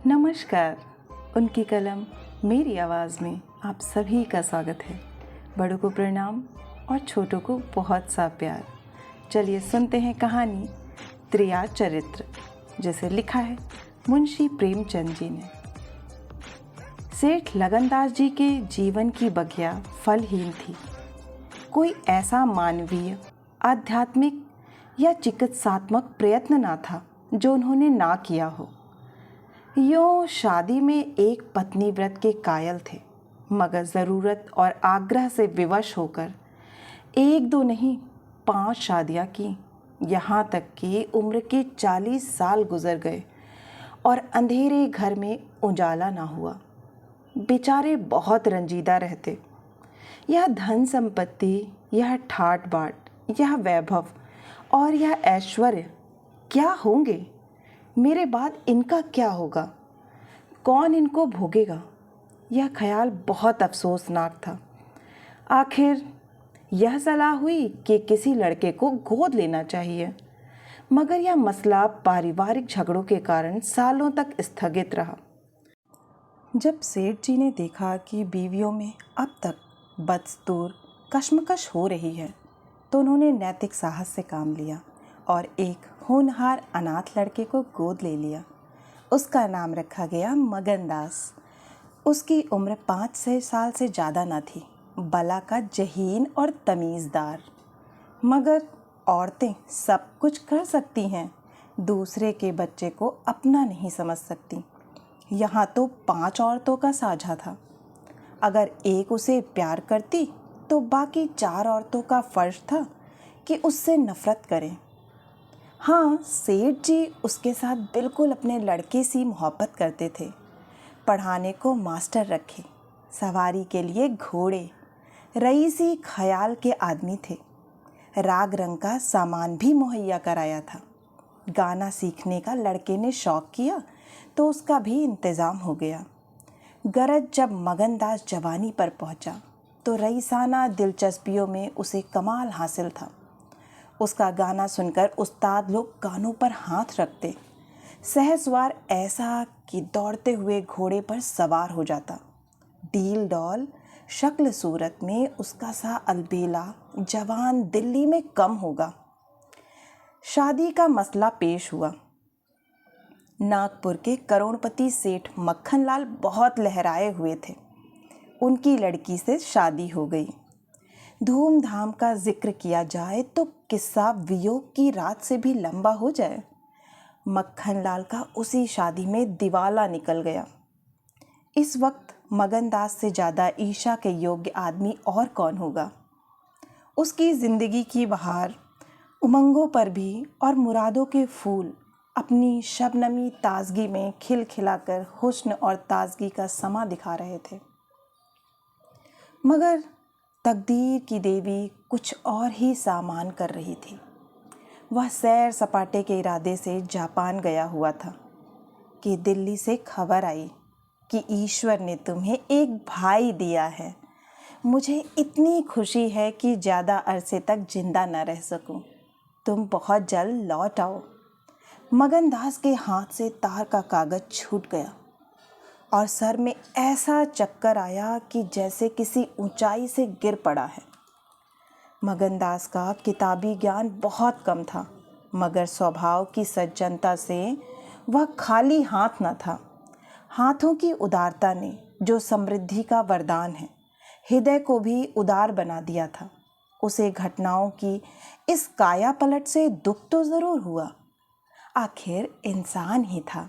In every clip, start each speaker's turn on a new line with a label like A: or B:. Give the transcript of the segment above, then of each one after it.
A: नमस्कार। उनकी कलम मेरी आवाज़ में आप सभी का स्वागत है। बड़ों को प्रणाम और छोटों को बहुत सा प्यार। चलिए सुनते हैं कहानी त्रिया चरित्र, जिसे लिखा है मुंशी प्रेमचंद जी ने। सेठ लगनदास जी के जीवन की बगिया फलहीन थी। कोई ऐसा मानवीय, आध्यात्मिक या चिकित्सात्मक प्रयत्न ना था जो उन्होंने ना किया हो। यूँ शादी में एक पत्नी व्रत के कायल थे, मगर ज़रूरत और आग्रह से विवश होकर एक दो नहीं 5 शादियाँ की। यहाँ तक कि उम्र के 40 साल गुजर गए और अंधेरे घर में उजाला ना हुआ। बेचारे बहुत रंजीदा रहते। यह धन संपत्ति, यह ठाट बाट, यह वैभव और यह ऐश्वर्य क्या होंगे? मेरे बाद इनका क्या होगा? कौन इनको भोगेगा? यह ख्याल बहुत अफसोसनाक था। आखिर यह सलाह हुई कि किसी लड़के को गोद लेना चाहिए, मगर यह मसला पारिवारिक झगड़ों के कारण सालों तक स्थगित रहा। जब सेठ जी ने देखा कि बीवियों में अब तक बदस्तूर कशमकश हो रही है, तो उन्होंने नैतिक साहस से काम लिया और एक होनहार अनाथ लड़के को गोद ले लिया। उसका नाम रखा गया मगनदास। उसकी उम्र 5-6 साल से ज़्यादा न थी। बला का जहीन और तमीज़दार। मगर औरतें सब कुछ कर सकती हैं, दूसरे के बच्चे को अपना नहीं समझ सकती। यहाँ तो 5 औरतों का साझा था। अगर एक उसे प्यार करती तो बाकी 4 औरतों का फ़र्ज था कि उससे नफ़रत करें। हाँ, सेठ जी उसके साथ बिल्कुल अपने लड़के सी मोहब्बत करते थे। पढ़ाने को मास्टर रखे, सवारी के लिए घोड़े, रईसी ख्याल के आदमी थे। राग रंग का सामान भी मुहैया कराया था। गाना सीखने का लड़के ने शौक़ किया तो उसका भी इंतज़ाम हो गया। गरज जब मगनदास जवानी पर पहुंचा तो रईसाना दिलचस्पियों में उसे कमाल हासिल था। उसका गाना सुनकर उस्ताद लोग कानों पर हाथ रखते। सहसवार ऐसा कि दौड़ते हुए घोड़े पर सवार हो जाता। डील डॉल शक्ल सूरत में उसका सा अलबेला जवान दिल्ली में कम होगा। शादी का मसला पेश हुआ। नागपुर के करोड़पति सेठ मक्खनलाल बहुत लहराए हुए थे। उनकी लड़की से शादी हो गई। धूमधाम का जिक्र किया जाए तो किस्सा वियोग की रात से भी लंबा हो जाए। मक्खनलाल का उसी शादी में दिवाला निकल गया। इस वक्त मगनदास से ज़्यादा ईर्ष्या के योग्य आदमी और कौन होगा? उसकी ज़िंदगी की बहार, उमंगों पर भी और मुरादों के फूल अपनी शबनमी ताजगी में खिलखिलाकर हुस्न और ताजगी का समा दिखा रहे थे। मगर तकदीर की देवी कुछ और ही सामान कर रही थी। वह सैर सपाटे के इरादे से जापान गया हुआ था कि दिल्ली से खबर आई कि ईश्वर ने तुम्हें एक भाई दिया है। मुझे इतनी खुशी है कि ज़्यादा अरसे तक जिंदा न रह सकूं। तुम बहुत जल्द लौट आओ। मगनदास के हाथ से तार का कागज़ छूट गया और सर में ऐसा चक्कर आया कि जैसे किसी ऊंचाई से गिर पड़ा है। मगनदास का किताबी ज्ञान बहुत कम था, मगर स्वभाव की सज्जनता से वह खाली हाथ न था। हाथों की उदारता ने, जो समृद्धि का वरदान है, हृदय को भी उदार बना दिया था। उसे घटनाओं की इस काया पलट से दुख तो ज़रूर हुआ, आखिर इंसान ही था,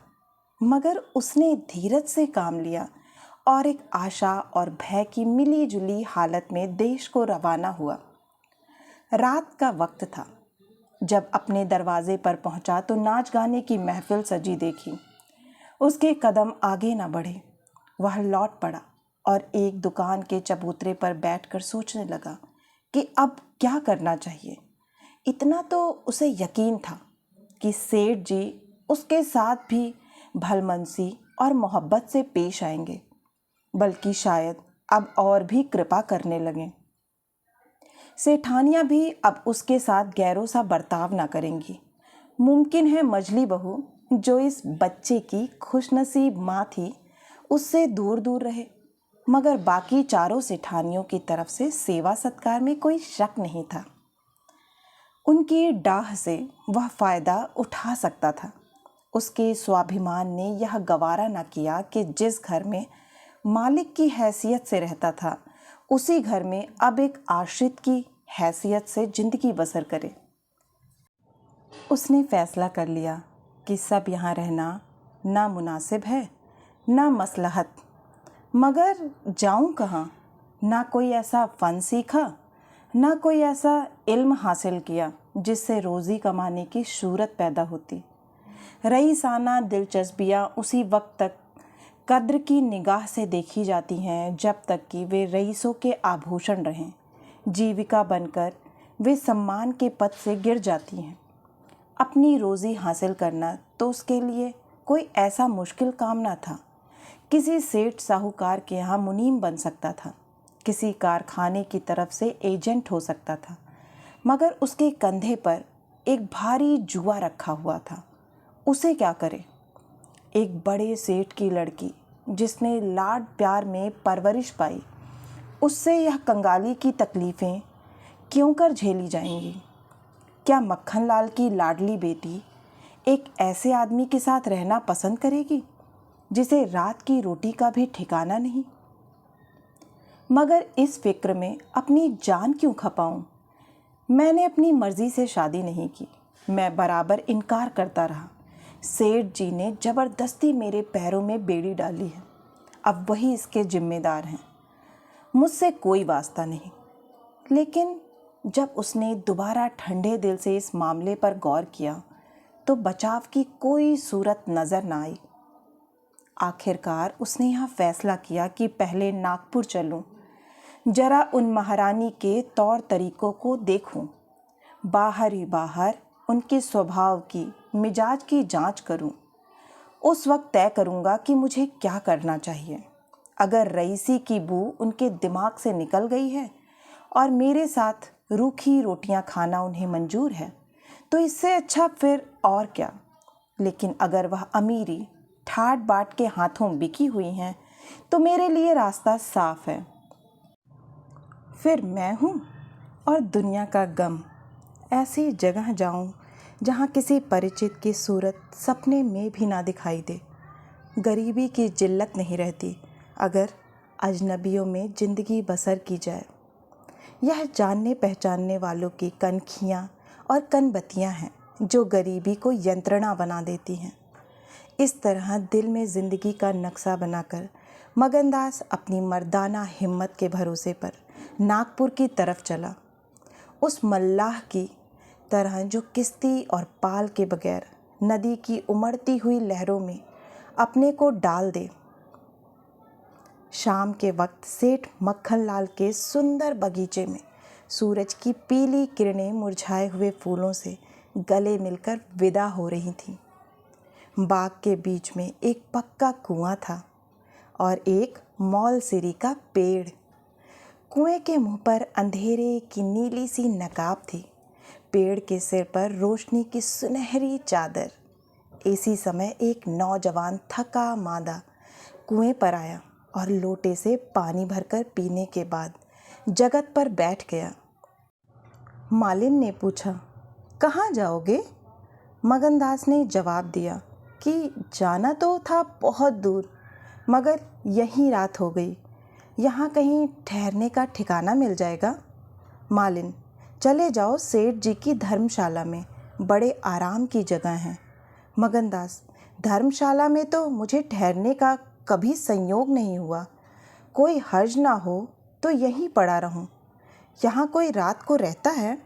A: मगर उसने धीरज से काम लिया और एक आशा और भय की मिली जुली हालत में देश को रवाना हुआ। रात का वक्त था। जब अपने दरवाजे पर पहुंचा तो नाच गाने की महफिल सजी देखी। उसके कदम आगे न बढ़े। वह लौट पड़ा और एक दुकान के चबूतरे पर बैठकर सोचने लगा कि अब क्या करना चाहिए। इतना तो उसे यकीन था कि सेठ जी उसके साथ भी भलमनसी और मोहब्बत से पेश आएंगे, बल्कि शायद अब और भी कृपा करने लगें। सेठानियाँ भी अब उसके साथ गैरों सा बर्ताव ना करेंगी। मुमकिन है मझली बहू जो इस बच्चे की खुशनसीब माँ थी उससे दूर दूर रहे, मगर बाकी चारों सेठानियों की तरफ से सेवा सत्कार में कोई शक नहीं था। उनकी डाह से वह फायदा उठा सकता था। उसके स्वाभिमान ने यह गवारा न किया कि जिस घर में मालिक की हैसियत से रहता था उसी घर में अब एक आश्रित की हैसियत से जिंदगी बसर करे। उसने फैसला कर लिया कि सब यहाँ रहना ना मुनासिब है ना मसलहत, मगर जाऊँ कहाँ। ना कोई ऐसा फ़न सीखा, ना कोई ऐसा इल्म हासिल किया जिससे रोज़ी कमाने की सूरत पैदा होती। रईसाना दिलचस्पियाँ उसी वक्त तक कद्र की निगाह से देखी जाती हैं जब तक कि वे रईसों के आभूषण रहें। जीविका बनकर वे सम्मान के पद से गिर जाती हैं। अपनी रोज़ी हासिल करना तो उसके लिए कोई ऐसा मुश्किल काम ना था। किसी सेठ साहूकार के यहाँ मुनीम बन सकता था, किसी कारखाने की तरफ से एजेंट हो सकता था, मगर उसके कंधे पर एक भारी जुआ रखा हुआ था। उसे क्या करे? एक बड़े सेठ की लड़की जिसने लाड प्यार में परवरिश पाई, उससे यह कंगाली की तकलीफ़ें क्यों कर झेली जाएंगी? क्या मक्खन लाल की लाडली बेटी एक ऐसे आदमी के साथ रहना पसंद करेगी जिसे रात की रोटी का भी ठिकाना नहीं? मगर इस फिक्र में अपनी जान क्यों खपाऊं? मैंने अपनी मर्जी से शादी नहीं की। मैं बराबर इनकार करता रहा। सेठ जी ने ज़बरदस्ती मेरे पैरों में बेड़ी डाली है। अब वही इसके जिम्मेदार हैं, मुझसे कोई वास्ता नहीं। लेकिन जब उसने दोबारा ठंडे दिल से इस मामले पर गौर किया तो बचाव की कोई सूरत नज़र न आई। आखिरकार उसने यहाँ फैसला किया कि पहले नागपुर चलूँ, जरा उन महारानी के तौर तरीक़ों को देखूँ, बाहर ही बाहर उनके स्वभाव की मिजाज की जांच करूँ। उस वक्त तय करूँगा कि मुझे क्या करना चाहिए। अगर रईसी की बू उनके दिमाग से निकल गई है और मेरे साथ रूखी रोटियां खाना उन्हें मंजूर है तो इससे अच्छा फिर और क्या। लेकिन अगर वह अमीरी ठाट बाट के हाथों बिकी हुई हैं तो मेरे लिए रास्ता साफ है। फिर मैं हूँ और दुनिया का गम। ऐसी जगह जाऊँ जहाँ किसी परिचित की सूरत सपने में भी ना दिखाई दे। गरीबी की जिल्लत नहीं रहती अगर अजनबियों में ज़िंदगी बसर की जाए। यह जानने पहचानने वालों की कनखियाँ और कनबत्तियाँ हैं जो गरीबी को यंत्रणा बना देती हैं। इस तरह दिल में ज़िंदगी का नक्शा बनाकर मगनदास अपनी मर्दाना हिम्मत के भरोसे पर नागपुर की तरफ चला। उस मल्लाह की तरह जो किश्ती और पाल के बगैर नदी की उमड़ती हुई लहरों में अपने को डाल दे। शाम के वक्त सेठ मक्खन लाल के सुंदर बगीचे में सूरज की पीली किरणें मुरझाए हुए फूलों से गले मिलकर विदा हो रही थीं। बाग के बीच में एक पक्का कुआं था और एक मौलसिरी का पेड़। कुएं के मुंह पर अंधेरे की नीली सी नकाब थी। पेड़ के सिर पर रोशनी की सुनहरी चादर। इसी समय एक नौजवान थका मांदा कुएं पर आया और लोटे से पानी भरकर पीने के बाद जगत पर बैठ गया। मालिन ने पूछा, कहाँ जाओगे? मगनदास ने जवाब दिया कि जाना तो था बहुत दूर, मगर यहीं रात हो गई। यहाँ कहीं ठहरने का ठिकाना मिल जाएगा? मालिन, चले जाओ सेठ जी की धर्मशाला में, बड़े आराम की जगह है। मगनदास, धर्मशाला में तो मुझे ठहरने का कभी संयोग नहीं हुआ। कोई हर्ज ना हो तो यहीं पड़ा रहूं। यहाँ कोई रात को रहता है?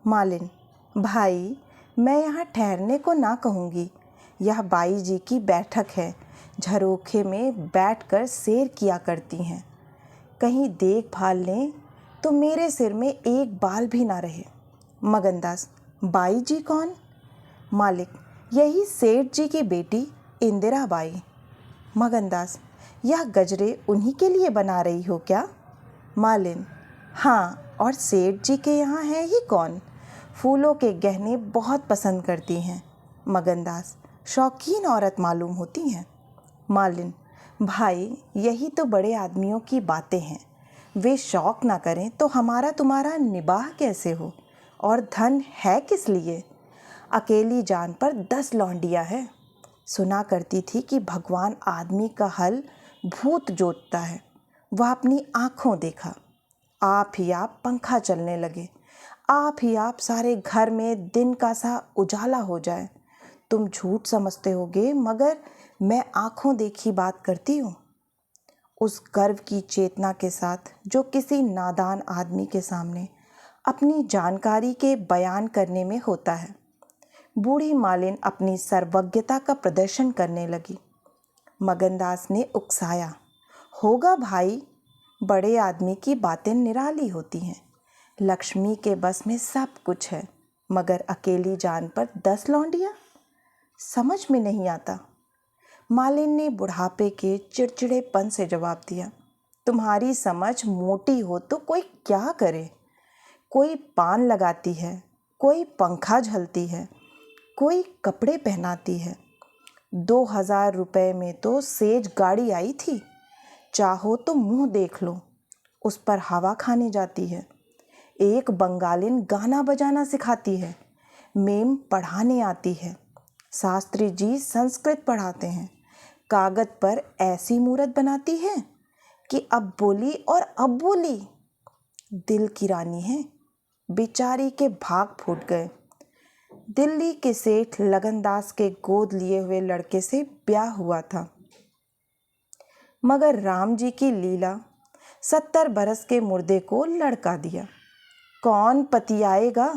A: मालिन, भाई, मैं यहाँ ठहरने को ना कहूँगी। यह बाई जी की बैठक है। झरोखे में बैठकर सैर किया करती हैं। कहीं देखभाल लें तो मेरे सिर में एक बाल भी ना रहे। मगनदास, बाई जी कौन? मालिक, यही सेठ जी की बेटी इंदिरा बाई। मगनदास, यह गजरे उन्हीं के लिए बना रही हो क्या? मालिन, हाँ, और सेठ जी के यहाँ है ही कौन? फूलों के गहने बहुत पसंद करती हैं। मगनदास, शौकीन औरत मालूम होती हैं। मालिन, भाई यही तो बड़े आदमियों की बातें हैं। वे शौक ना करें तो हमारा तुम्हारा निबाह कैसे हो? और धन है किस लिए? अकेली जान पर 10 लौंडियाँ है। सुना करती थी कि भगवान आदमी का हल भूत जोतता है। वह अपनी आँखों देखा। आप ही आप पंखा चलने लगे। आप ही आप सारे घर में दिन का सा उजाला हो जाए। तुम झूठ समझते होगे, मगर मैं आँखों देखी बात करती हूँ। उस गर्व की चेतना के साथ जो किसी नादान आदमी के सामने अपनी जानकारी के बयान करने में होता है। बूढ़ी मालिन अपनी सर्वज्ञता का प्रदर्शन करने लगी। मगनदास ने उकसाया, होगा भाई, बड़े आदमी की बातें निराली होती हैं। लक्ष्मी के बस में सब कुछ है, मगर अकेली जान पर 10 लौंडियाँ? समझ में नहीं आता। मालिन ने बुढ़ापे के चिड़चिड़ेपन से जवाब दिया, तुम्हारी समझ मोटी हो तो कोई क्या करे। कोई पान लगाती है, कोई पंखा झलती है, कोई कपड़े पहनाती है। 2000 रुपये में तो सेज गाड़ी आई थी। चाहो तो मुंह देख लो, उस पर हवा खाने जाती है। एक बंगालिन गाना बजाना सिखाती है। मेम पढ़ाने आती है। शास्त्री जी संस्कृत पढ़ाते हैं। कागज पर ऐसी मूरत बनाती है कि अब बोली और अब बोली। दिल की रानी है। बेचारी के भाग फूट गए। दिल्ली के सेठ लगनदास के गोद लिए हुए लड़के से ब्याह हुआ था, मगर राम जी की लीला 70 बरस के मुर्दे को लड़का दिया। कौन पति आएगा?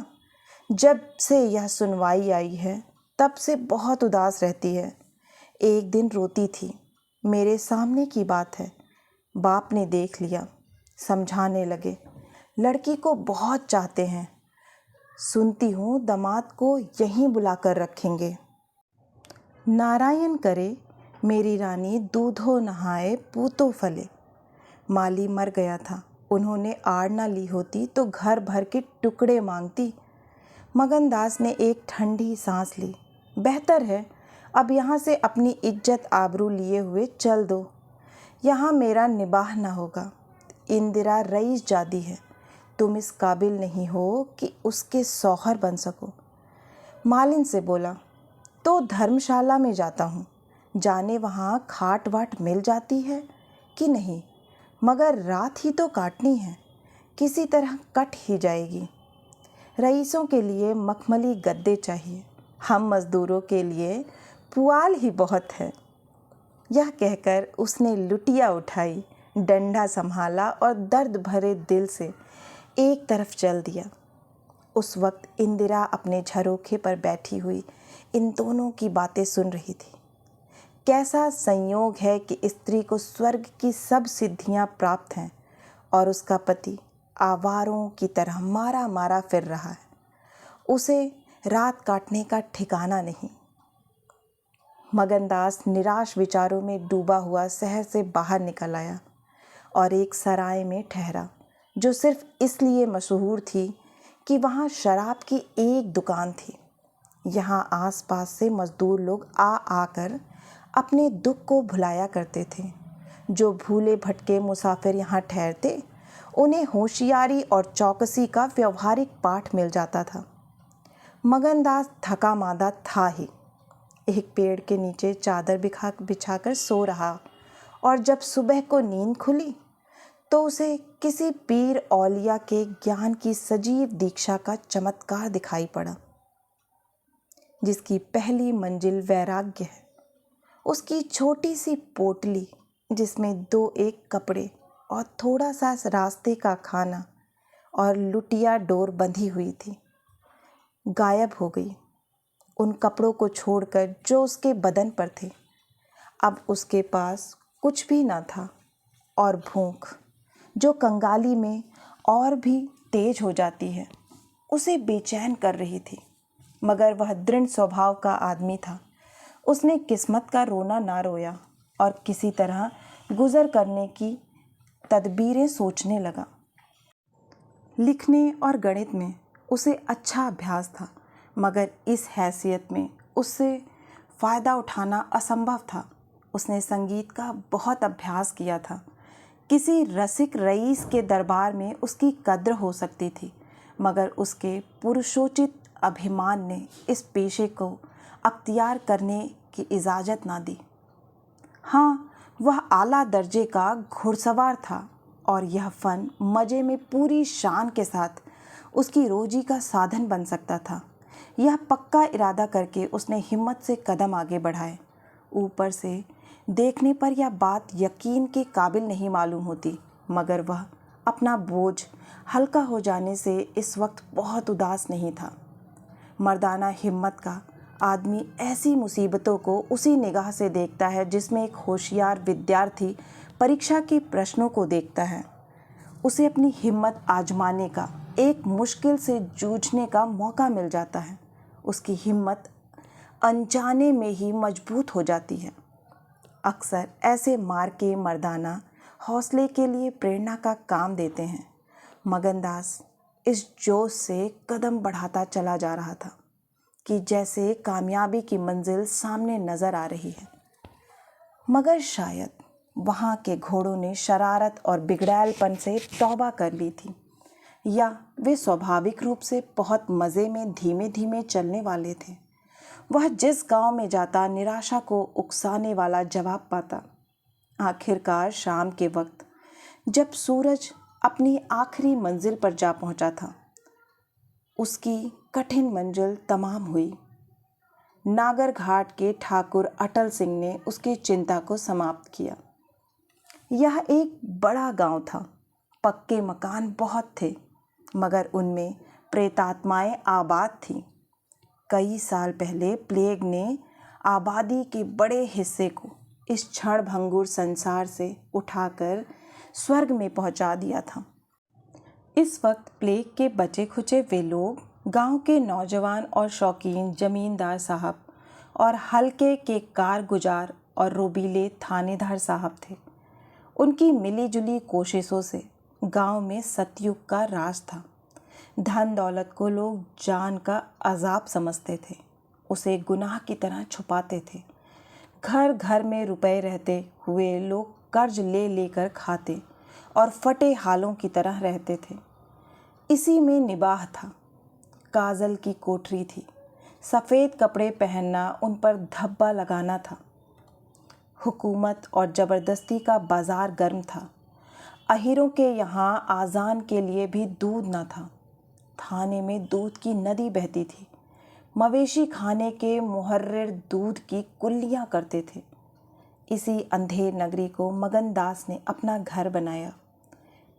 A: जब से यह सुनवाई आई है तब से बहुत उदास रहती है। एक दिन रोती थी। मेरे सामने की बात है। बाप ने देख लिया। समझाने लगे, लड़की को बहुत चाहते हैं। सुनती हूँ दामाद को यहीं बुलाकर रखेंगे। नारायण करे मेरी रानी दूधो नहाए पूतो फले। माली मर गया था। उन्होंने आड़ ना ली होती तो घर भर के टुकड़े मांगती। मगनदास ने एक ठंडी सांस ली। बेहतर है, अब यहाँ से अपनी इज्जत आबरू लिए हुए चल दो। यहाँ मेरा निबाह न होगा। इंदिरा रईस जादी है। तुम इस काबिल नहीं हो कि उसके सौहर बन सको। मालिन से बोला, तो धर्मशाला में जाता हूँ। जाने वहाँ खाट वाट मिल जाती है कि नहीं, मगर रात ही तो काटनी है। किसी तरह कट ही जाएगी। रईसों के लिए मखमली गद्दे चाहिए, हम मज़दूरों के लिए पुआल ही बहुत है। यह कहकर उसने लुटिया उठाई, डंडा संभाला और दर्द भरे दिल से एक तरफ चल दिया। उस वक्त इंदिरा अपने झरोखे पर बैठी हुई इन दोनों की बातें सुन रही थी। कैसा संयोग है कि स्त्री को स्वर्ग की सब सिद्धियां प्राप्त हैं और उसका पति आवारों की तरह मारा मारा फिर रहा है। उसे रात काटने का ठिकाना नहीं। मगनदास निराश विचारों में डूबा हुआ शहर से बाहर निकल आया और एक सराय में ठहरा, जो सिर्फ इसलिए मशहूर थी कि वहाँ शराब की एक दुकान थी। यहाँ आसपास से मज़दूर लोग आ आकर अपने दुख को भुलाया करते थे। जो भूले भटके मुसाफिर यहाँ ठहरते, उन्हें होशियारी और चौकसी का व्यवहारिक पाठ मिल जाता था। मगनदास थका मांदा था ही। एक पेड़ के नीचे चादर बिछाकर सो रहा और जब सुबह को नींद खुली तो उसे किसी पीर औलिया के ज्ञान की सजीव दीक्षा का चमत्कार दिखाई पड़ा, जिसकी पहली मंजिल वैराग्य है। उसकी छोटी सी पोटली, जिसमें 2-1 कपड़े और थोड़ा सा रास्ते का खाना और लुटिया डोर बंधी हुई थी, गायब हो गई। उन कपड़ों को छोड़कर जो उसके बदन पर थे, अब उसके पास कुछ भी ना था। और भूख, जो कंगाली में और भी तेज हो जाती है, उसे बेचैन कर रही थी। मगर वह दृढ़ स्वभाव का आदमी था। उसने किस्मत का रोना ना रोया और किसी तरह गुजर करने की तदबीरें सोचने लगा। लिखने और गणित में उसे अच्छा अभ्यास था, मगर इस हैसियत में उससे फ़ायदा उठाना असंभव था। उसने संगीत का बहुत अभ्यास किया था। किसी रसिक रईस के दरबार में उसकी कद्र हो सकती थी, मगर उसके पुरुषोचित अभिमान ने इस पेशे को अख्तियार करने की इजाज़त ना दी। हाँ, वह आला दर्जे का घुड़सवार था और यह फ़न मज़े में पूरी शान के साथ उसकी रोजी का साधन बन सकता था। यह पक्का इरादा करके उसने हिम्मत से कदम आगे बढ़ाए। ऊपर से देखने पर यह बात यकीन के काबिल नहीं मालूम होती, मगर वह अपना बोझ हल्का हो जाने से इस वक्त बहुत उदास नहीं था। मर्दाना हिम्मत का आदमी ऐसी मुसीबतों को उसी निगाह से देखता है जिसमें एक होशियार विद्यार्थी परीक्षा के प्रश्नों को देखता है। उसे अपनी हिम्मत आजमाने का, एक मुश्किल से जूझने का मौका मिल जाता है। उसकी हिम्मत अनजाने में ही मजबूत हो जाती है। अक्सर ऐसे मार के मर्दाना हौसले के लिए प्रेरणा का काम देते हैं। मगनदास इस जोश से कदम बढ़ाता चला जा रहा था कि जैसे कामयाबी की मंजिल सामने नजर आ रही है, मगर शायद वहाँ के घोड़ों ने शरारत और बिगड़ैलपन से तौबा कर ली थी, या वे स्वाभाविक रूप से बहुत मज़े में धीमे धीमे चलने वाले थे। वह जिस गांव में जाता निराशा को उकसाने वाला जवाब पाता। आखिरकार शाम के वक्त जब सूरज अपनी आखिरी मंजिल पर जा पहुंचा था, उसकी कठिन मंजिल तमाम हुई। नागर घाट के ठाकुर अटल सिंह ने उसकी चिंता को समाप्त किया। यह एक बड़ा गांव था। पक्के मकान बहुत थे, मगर उनमें प्रेतात्माएं आबाद थीं। कई साल पहले प्लेग ने आबादी के बड़े हिस्से को इस क्षण भंगुर संसार से उठाकर स्वर्ग में पहुंचा दिया था। इस वक्त प्लेग के बचे खुचे वे लोग गांव के नौजवान और शौकीन जमींदार साहब और हल्के के कारगुजार और रोबीले थानेदार साहब थे। उनकी मिलीजुली कोशिशों से गांव में सतयुग का राज था। धन दौलत को लोग जान का अजाब समझते थे, उसे गुनाह की तरह छुपाते थे। घर घर में रुपए रहते हुए लोग कर्ज ले लेकर खाते और फटे हालों की तरह रहते थे। इसी में निबाह था। काजल की कोठरी थी। सफ़ेद कपड़े पहनना उन पर धब्बा लगाना था। हुकूमत और ज़बरदस्ती का बाज़ार गर्म था। अहीरों के यहाँ आज़ान के लिए भी दूध न था। थाने में दूध की नदी बहती थी। मवेशी खाने के मुहर्रिर दूध की कुल्लियाँ करते थे। इसी अंधेर नगरी को मगनदास ने अपना घर बनाया।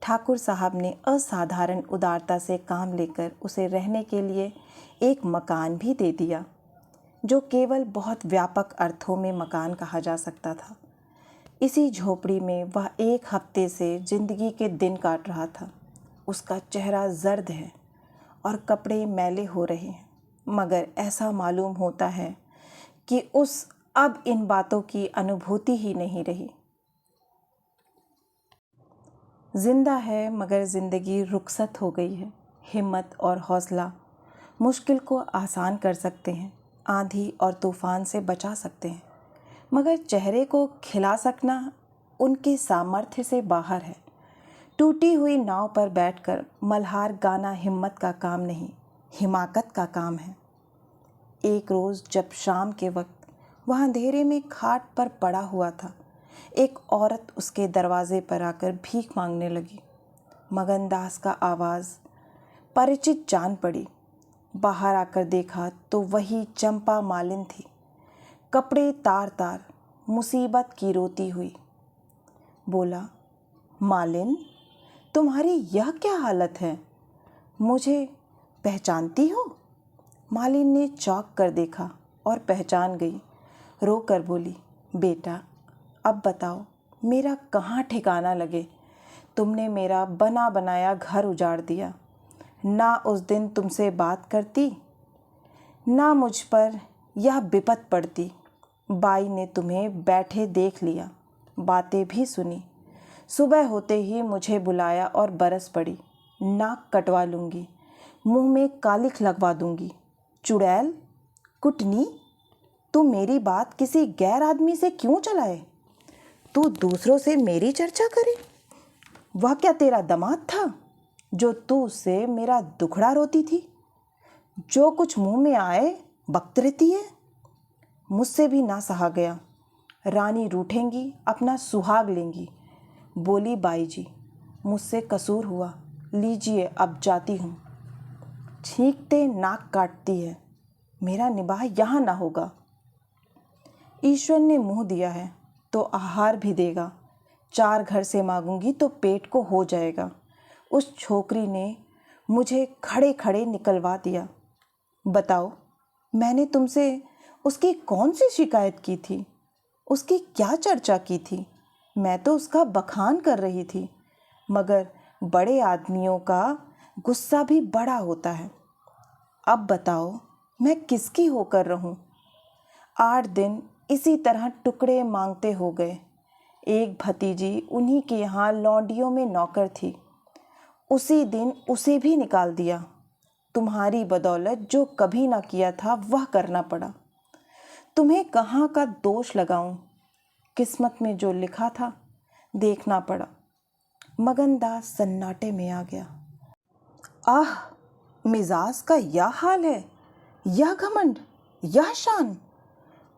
A: ठाकुर साहब ने असाधारण उदारता से काम लेकर उसे रहने के लिए एक मकान भी दे दिया, जो केवल बहुत व्यापक अर्थों में मकान कहा जा सकता था। इसी झोपड़ी में वह एक हफ्ते से जिंदगी के दिन काट रहा था। उसका चेहरा जर्द है और कपड़े मैले हो रहे हैं, मगर ऐसा मालूम होता है कि उस अब इन बातों की अनुभूति ही नहीं रही। जिंदा है, मगर ज़िंदगी रुखसत हो गई है। हिम्मत और हौसला मुश्किल को आसान कर सकते हैं, आंधी और तूफान से बचा सकते हैं, मगर चेहरे को खिला सकना उनके सामर्थ्य से बाहर है। टूटी हुई नाव पर बैठकर मल्हार गाना हिम्मत का काम नहीं, हिमाकत का काम है। एक रोज़ जब शाम के वक्त वह अंधेरे में खाट पर पड़ा हुआ था, एक औरत उसके दरवाजे पर आकर भीख मांगने लगी। मगनदास का आवाज़ परिचित जान पड़ी। बाहर आकर देखा तो वही चंपा मालिन थी, कपड़े तार तार, मुसीबत की रोती हुई। बोला, मालिन, तुम्हारी यह क्या हालत है? मुझे पहचानती हो? मालिन ने चौंक कर देखा और पहचान गई। रोकर बोली, बेटा, अब बताओ मेरा कहाँ ठिकाना लगे? तुमने मेरा बना बनाया घर उजाड़ दिया। ना उस दिन तुमसे बात करती, ना मुझ पर यह विपत पड़ती। बाई ने तुम्हें बैठे देख लिया, बातें भी सुनी। सुबह होते ही मुझे बुलाया और बरस पड़ी। नाक कटवा लूँगी, मुंह में कालिख लगवा दूँगी। चुड़ैल, कुटनी। तू मेरी बात किसी गैर आदमी से क्यों चलाए? तू दूसरों से मेरी चर्चा करे? वह क्या तेरा दामाद था जो तू उससे मेरा दुखड़ा रोती थी? जो कुछ मुंह में आए बकती रहती है। मुझसे भी ना सहा गया। रानी रूठेंगी, अपना सुहाग लेंगी। बोली बाई जी, मुझसे कसूर हुआ, लीजिए अब जाती हूँ। छींकते नाक काटती है। मेरा निबाह यहाँ ना होगा। ईश्वर ने मुँह दिया है तो आहार भी देगा। 4 घर से मांगूंगी तो पेट को हो जाएगा। उस छोकरी ने मुझे खड़े खड़े निकलवा दिया। बताओ, मैंने तुमसे उसकी कौन सी शिकायत की थी? उसकी क्या चर्चा की थी? मैं तो उसका बखान कर रही थी, मगर बड़े आदमियों का गुस्सा भी बड़ा होता है। अब बताओ, मैं किसकी होकर रहूं? 8 दिन इसी तरह टुकड़े मांगते हो गए। एक भतीजी उन्हीं के यहाँ लौंडियों में नौकर थी। उसी दिन उसे भी निकाल दिया। तुम्हारी बदौलत जो कभी ना किया था वह करना पड़ा। तुम्हें कहाँ का दोष लगाऊं? किस्मत में जो लिखा था देखना पड़ा। मगनदास सन्नाटे में आ गया। आह, मिजाज का यह हाल है, यह घमंड, यह शान।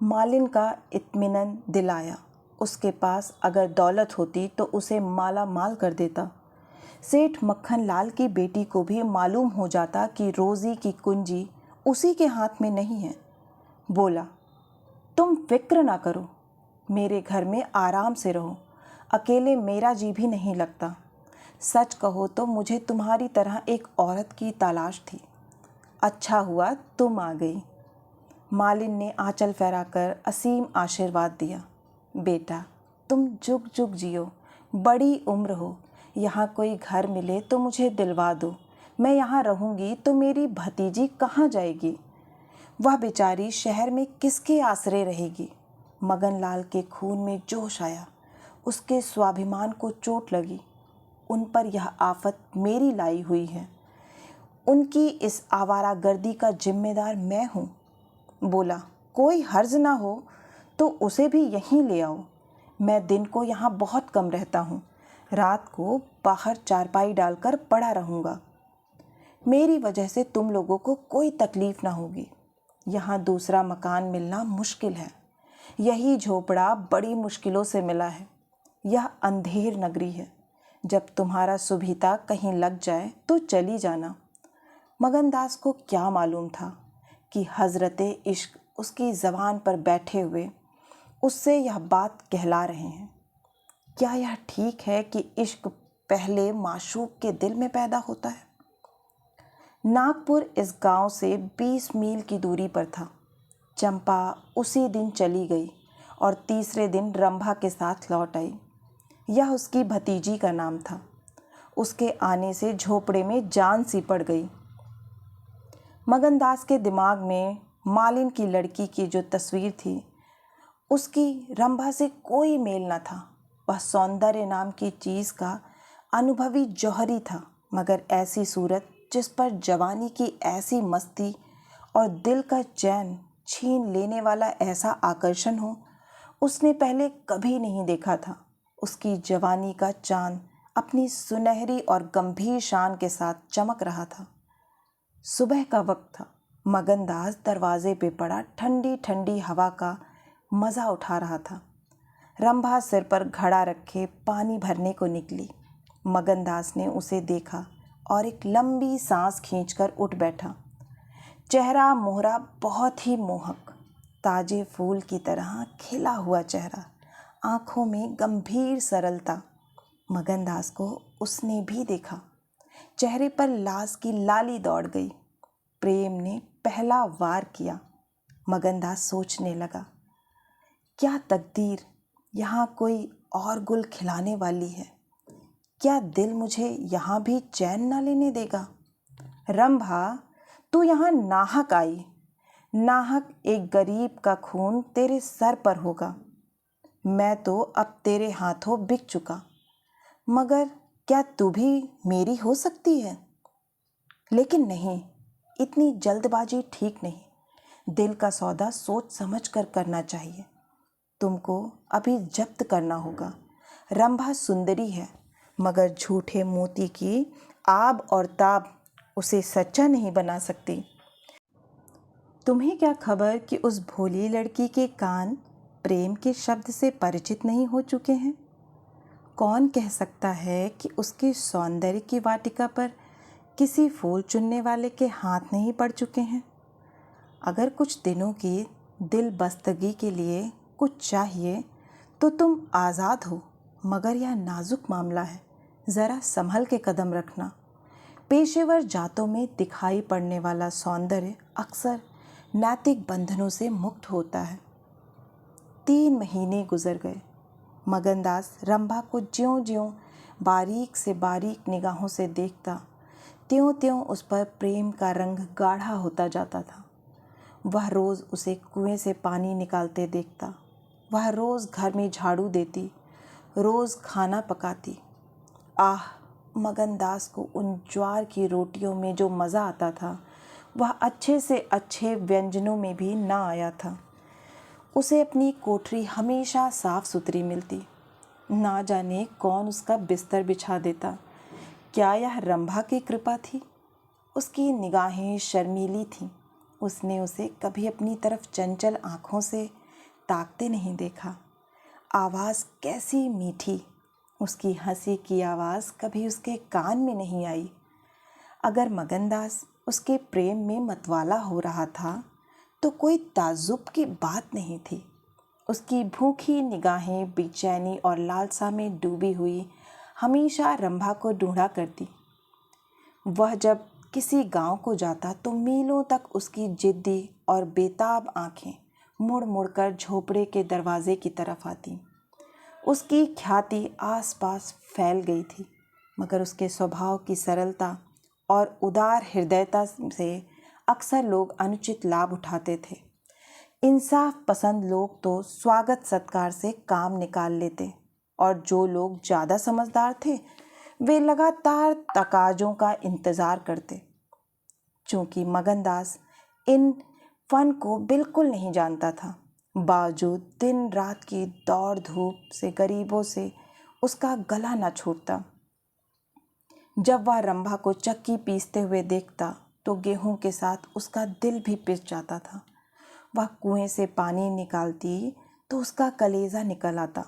A: मालिन का इत्मीनान दिलाया। उसके पास अगर दौलत होती तो उसे माला माल कर देता। सेठ मक्खन लाल की बेटी को भी मालूम हो जाता कि रोज़ी की कुंजी उसी के हाथ में नहीं है। बोला, तुम फिक्र ना करो, मेरे घर में आराम से रहो। अकेले मेरा जी भी नहीं लगता। सच कहो तो मुझे तुम्हारी तरह एक औरत की तलाश थी। अच्छा हुआ तुम आ गई। मालिन ने आंचल फहराकर असीम आशीर्वाद दिया। बेटा, तुम जुग जुग जियो, बड़ी उम्र हो। यहाँ कोई घर मिले तो मुझे दिलवा दो। मैं यहाँ रहूँगी तो मेरी भतीजी कहाँ जाएगी? वह बेचारी शहर में किसके आसरे रहेगी? मगनलाल के खून में जोश आया। उसके स्वाभिमान को चोट लगी। उन पर यह आफत मेरी लाई हुई है। उनकी इस आवारागर्दी का जिम्मेदार मैं हूँ। बोला, कोई हर्ज ना हो तो उसे भी यहीं ले आओ। मैं दिन को यहाँ बहुत कम रहता हूँ। रात को बाहर चारपाई डालकर पड़ा रहूँगा। मेरी वजह से तुम लोगों को कोई तकलीफ ना होगी। यहाँ दूसरा मकान मिलना मुश्किल है। यही झोपड़ा बड़ी मुश्किलों से मिला है। यह अंधेर नगरी है। जब तुम्हारा सुभीता कहीं लग जाए तो चली जाना। मगनदास को क्या मालूम था कि हज़रते इश्क उसकी ज़बान पर बैठे हुए उससे यह बात कहला रहे हैं। क्या यह ठीक है कि इश्क पहले माशूक के दिल में पैदा होता है? नागपुर इस गांव से 20 मील की दूरी पर था। चंपा उसी दिन चली गई और तीसरे दिन रंभा के साथ लौट आई। यह उसकी भतीजी का नाम था। उसके आने से झोपड़े में जान सी पड़ गई। मगनदास के दिमाग में मालिन की लड़की की जो तस्वीर थी, उसकी रंभा से कोई मेल न था। वह सौंदर्य नाम की चीज़ का अनुभवी जौहरी था, मगर ऐसी सूरत जिस पर जवानी की ऐसी मस्ती और दिल का चैन छीन लेने वाला ऐसा आकर्षण हो, उसने पहले कभी नहीं देखा था। उसकी जवानी का चांद अपनी सुनहरी और गंभीर शान के साथ चमक रहा था। सुबह का वक्त था। मगनदास दरवाजे पे पड़ा ठंडी ठंडी हवा का मज़ा उठा रहा था। रंभा सिर पर घड़ा रखे पानी भरने को निकली। मगनदास ने उसे देखा और एक लंबी सांस खींचकर उठ बैठा। चेहरा मोहरा बहुत ही मोहक, ताजे फूल की तरह खिला हुआ चेहरा, आँखों में गंभीर सरलता। मगनदास को उसने भी देखा। चेहरे पर लाज की लाली दौड़ गई। प्रेम ने पहला वार किया। मगनदास सोचने लगा, क्या तकदीर यहाँ कोई और गुल खिलाने वाली है? क्या दिल मुझे यहाँ भी चैन ना लेने देगा? रंभा, तू यहाँ नाहक आई। नाहक एक गरीब का खून तेरे सर पर होगा। मैं तो अब तेरे हाथों बिक चुका, मगर क्या तू भी मेरी हो सकती है? लेकिन नहीं, इतनी जल्दबाजी ठीक नहीं। दिल का सौदा सोच समझ कर करना चाहिए। तुमको अभी जब्त करना होगा। रंभा सुंदरी है, मगर झूठे मोती की आब और ताब उसे सच्चा नहीं बना सकती। तुम्हें क्या खबर कि उस भोली लड़की के कान प्रेम के शब्द से परिचित नहीं हो चुके हैं। कौन कह सकता है कि उसके सौंदर्य की वाटिका पर किसी फूल चुनने वाले के हाथ नहीं पड़ चुके हैं। अगर कुछ दिनों की दिल बस्तगी के लिए कुछ चाहिए तो तुम आज़ाद हो, मगर यह नाजुक मामला है, ज़रा संभल के कदम रखना। पेशेवर जातों में दिखाई पड़ने वाला सौंदर्य अक्सर नैतिक बंधनों से मुक्त होता है। 3 महीने गुजर गए। मगनदास रंभा को ज्यों-ज्यों बारीक से बारीक निगाहों से देखता, त्यों-त्यों उस पर प्रेम का रंग गाढ़ा होता जाता था। वह रोज़ उसे कुएं से पानी निकालते देखता, वह रोज़ घर में झाड़ू देती, रोज़ खाना पकाती। आह, मगनदास को उन ज्वार की रोटियों में जो मज़ा आता था, वह अच्छे से अच्छे व्यंजनों में भी ना आया था। उसे अपनी कोठरी हमेशा साफ सुथरी मिलती। ना जाने कौन उसका बिस्तर बिछा देता। क्या यह रंभा की कृपा थी? उसकी निगाहें शर्मीली थीं। उसने उसे कभी अपनी तरफ चंचल आँखों से ताकते नहीं देखा। आवाज़ कैसी मीठी! उसकी हंसी की आवाज़ कभी उसके कान में नहीं आई। अगर मगनदास उसके प्रेम में मतवाला हो रहा था तो कोई ताज्जुब की बात नहीं थी। उसकी भूखी निगाहें बेचैनी और लालसा में डूबी हुई हमेशा रंभा को ढूंढा करती। वह जब किसी गांव को जाता तो मीलों तक उसकी जिद्दी और बेताब आंखें मुड़ मुड़कर झोपड़े के दरवाजे की तरफ आती। उसकी ख्याति आसपास फैल गई थी, मगर उसके स्वभाव की सरलता और उदार हृदयता से अक्सर लोग अनुचित लाभ उठाते थे। इंसाफ पसंद लोग तो स्वागत सत्कार से काम निकाल लेते, और जो लोग ज़्यादा समझदार थे वे लगातार तकाज़ों का इंतज़ार करते। चूँकि मगनदास इन फन को बिल्कुल नहीं जानता था, बावजूद दिन रात की दौड़ धूप से गरीबों से उसका गला न छूटता। जब वह रंभा को चक्की पीसते हुए देखता तो गेहूं के साथ उसका दिल भी पिस जाता था। वह कुएं से पानी निकालती तो उसका कलेजा निकल आता।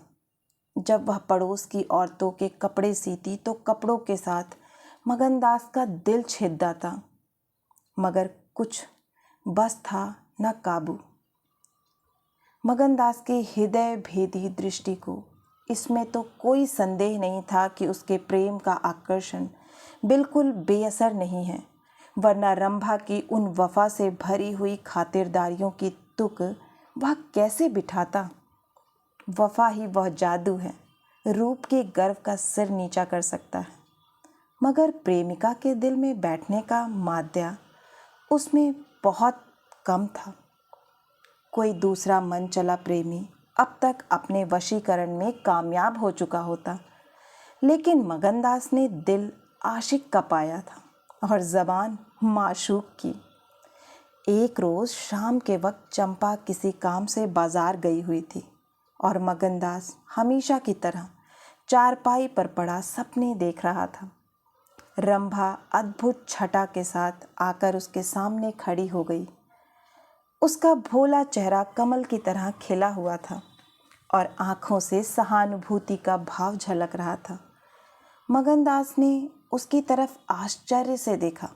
A: जब वह पड़ोस की औरतों के कपड़े सीती तो कपड़ों के साथ मगनदास का दिल छिद जाता, मगर कुछ बस था न काबू। मगनदास के हृदय भेदी दृष्टि को इसमें तो कोई संदेह नहीं था कि उसके प्रेम का आकर्षण बिल्कुल बेअसर नहीं है, वरना रंभा की उन वफा से भरी हुई खातिरदारियों की तुक वह कैसे बिठाता। वफा ही वह जादू है, रूप के गर्व का सिर नीचा कर सकता है, मगर प्रेमिका के दिल में बैठने का माध्य उसमें बहुत कम था। कोई दूसरा मन चला प्रेमी अब तक अपने वशीकरण में कामयाब हो चुका होता, लेकिन मगनदास ने दिल आशिक का पाया था और ज़बान माशूक की। एक रोज़ शाम के वक्त चंपा किसी काम से बाजार गई हुई थी और मगनदास हमेशा की तरह चारपाई पर पड़ा सपने देख रहा था। रंभा अद्भुत छटा के साथ आकर उसके सामने खड़ी हो गई। उसका भोला चेहरा कमल की तरह खिला हुआ था और आँखों से सहानुभूति का भाव झलक रहा था। मगनदास ने उसकी तरफ आश्चर्य से देखा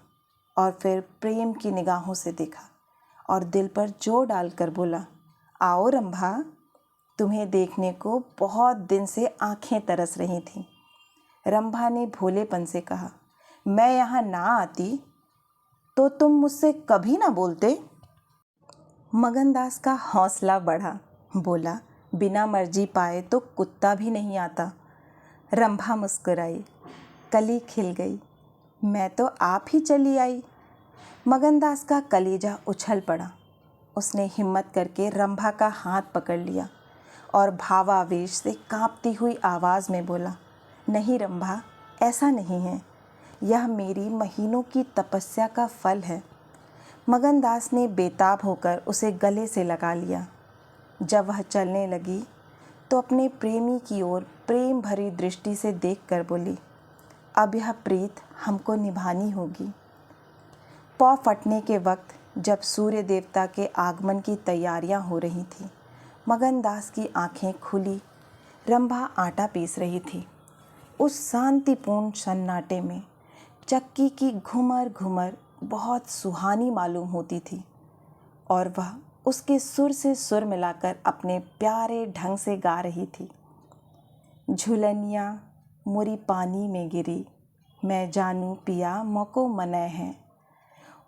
A: और फिर प्रेम की निगाहों से देखा और दिल पर जोर डालकर बोला, आओ रंभा, तुम्हें देखने को बहुत दिन से आँखें तरस रही थीं। रंभा ने भोलेपन से कहा, मैं यहाँ ना आती तो तुम मुझसे कभी ना बोलते। मगनदास का हौसला बढ़ा, बोला, बिना मर्जी पाए तो कुत्ता भी नहीं आता। रंभा मुस्कुराई, कली खिल गई, मैं तो आप ही चली आई। मगनदास का कलेजा उछल पड़ा। उसने हिम्मत करके रंभा का हाथ पकड़ लिया और भावावेश से कांपती हुई आवाज़ में बोला, नहीं रंभा, ऐसा नहीं है, यह मेरी महीनों की तपस्या का फल है। मगनदास ने बेताब होकर उसे गले से लगा लिया। जब वह चलने लगी तो अपने प्रेमी की ओर प्रेम भरी दृष्टि से देखकर बोली, अब यह प्रीत हमको निभानी होगी। पौ फटने के वक्त जब सूर्य देवता के आगमन की तैयारियां हो रही थीं, मगनदास की आंखें खुली रंभा आटा पीस रही थी। उस शांतिपूर्ण सन्नाटे में चक्की की घुमर घुमर बहुत सुहानी मालूम होती थी और वह उसके सुर से सुर मिलाकर अपने प्यारे ढंग से गा रही थी। झुलनिया मोरी पानी में गिरी, मैं जानू पिया मोको मनय है,